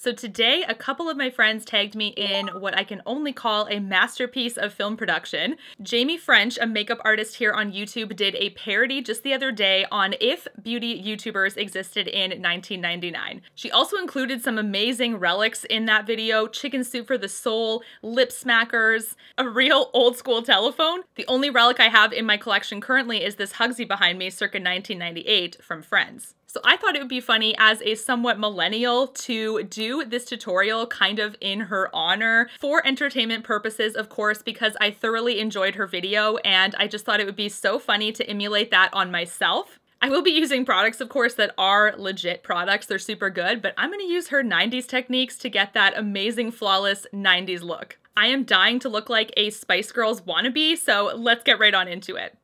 So today, a couple of my friends tagged me in what I can only call a masterpiece of film production. Jaime French, a makeup artist here on YouTube, did a parody just the other day on if beauty YouTubers existed in 1999. She also included some amazing relics in that video: chicken soup for the soul, lip smackers, a real old school telephone. The only relic I have in my collection currently is this Hugsy behind me circa 1998 from Friends. So I thought it would be funny as a somewhat millennial to do this tutorial kind of in her honor for entertainment purposes, of course, because I thoroughly enjoyed her video and I just thought it would be so funny to emulate that on myself. I will be using products, of course, that are legit products. They're super good, but I'm gonna use her 90s techniques to get that amazing, flawless 90s look. I am dying to look like a Spice Girls wannabe, so let's get right on into it.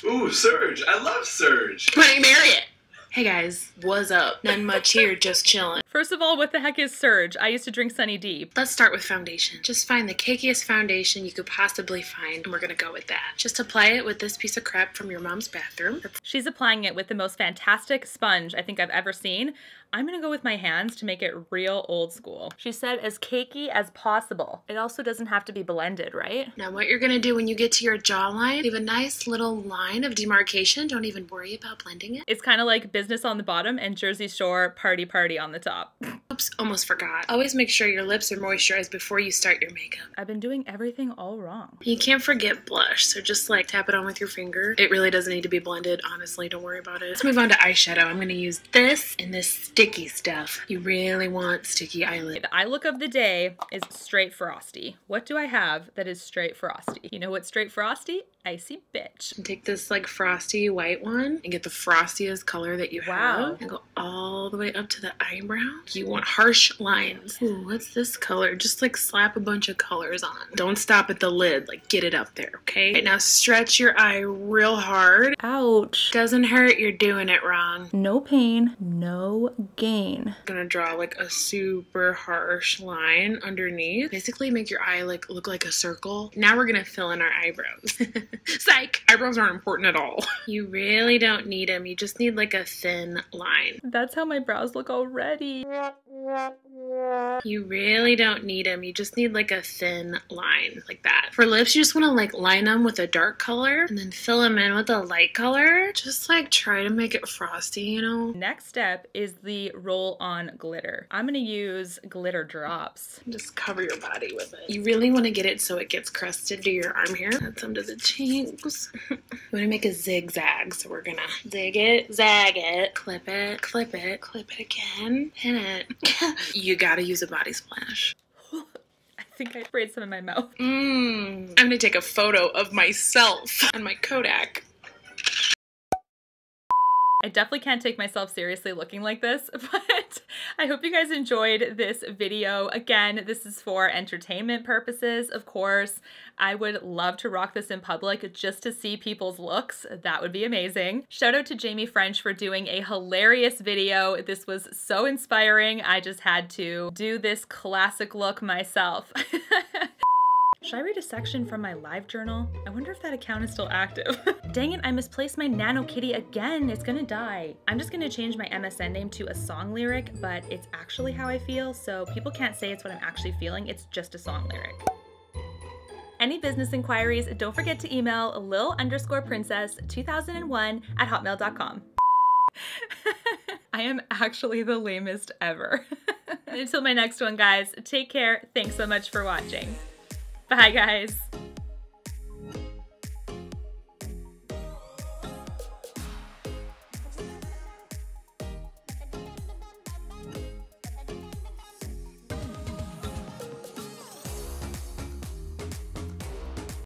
Ooh, Surge. I love Surge. My name Harriet. Hey guys, what's up? Nothing much here, just chilling. First of all, what the heck is Surge? I used to drink Sunny D. Let's start with foundation. Just find the cakiest foundation you could possibly find, and we're gonna go with that. Just apply it with this piece of crap from your mom's bathroom. She's applying it with the most fantastic sponge I think I've ever seen. I'm gonna go with my hands to make it real old school. She said as cakey as possible. It also doesn't have to be blended, right? Now what you're gonna do when you get to your jawline, leave a nice little line of demarcation. Don't even worry about blending it. It's kind of like business on the bottom and Jersey Shore party on the top. Oops, almost forgot. Always make sure your lips are moisturized before you start your makeup. I've been doing everything all wrong. You can't forget blush, so just like tap it on with your finger. It really doesn't need to be blended, honestly, don't worry about it. Let's move on to eyeshadow. I'm gonna use this and this sticky stuff. You really want sticky eyelid. The eye look of the day is straight frosty. What do I have that is straight frosty? You know what's straight frosty? Icy bitch. And take this like frosty white one and get the frostiest color that you have and go all the way up to the eyebrow. You want harsh lines. Ooh, what's this color? Just like slap a bunch of colors on. Don't stop at the lid, like get it up there, okay? Right, now stretch your eye real hard. Ouch. Doesn't hurt, you're doing it wrong. No pain, no gain. I'm gonna draw like a super harsh line underneath. Basically make your eye like look like a circle. Now we're gonna fill in our eyebrows. Psych! Eyebrows aren't important at all. You really don't need them. You just need like a thin line. That's how my brows look already. You really don't need them. You just need like a thin line like that. For lips, you just want to like line them with a dark color and then fill them in with a light color. Just like try to make it frosty, you know? Next step is the roll on glitter. I'm gonna use glitter drops. Just cover your body with it. You really want to get it so it gets crusted to your arm here. Add some to the cheeks. We want to make a zigzag, so we're gonna zig it, zag it, clip it, clip it, clip it again, pin it. You gotta use a body splash. I think I sprayed some in my mouth. I'm gonna take a photo of myself on my Kodak. I definitely can't take myself seriously looking like this, but I hope you guys enjoyed this video. Again, this is for entertainment purposes, of course. I would love to rock this in public just to see people's looks. That would be amazing. Shout out to Jaime French for doing a hilarious video. This was so inspiring. I just had to do this classic look myself. Should I read a section from my live journal? I wonder if that account is still active. Dang it, I misplaced my Nano Kitty again. It's gonna die. I'm just gonna change my MSN name to a song lyric, but it's actually how I feel, so people can't say it's what I'm actually feeling. It's just a song lyric. Any business inquiries, don't forget to email lil_princess2001@hotmail.com. I am actually the lamest ever. Until my next one, guys, take care. Thanks so much for watching. Bye, guys.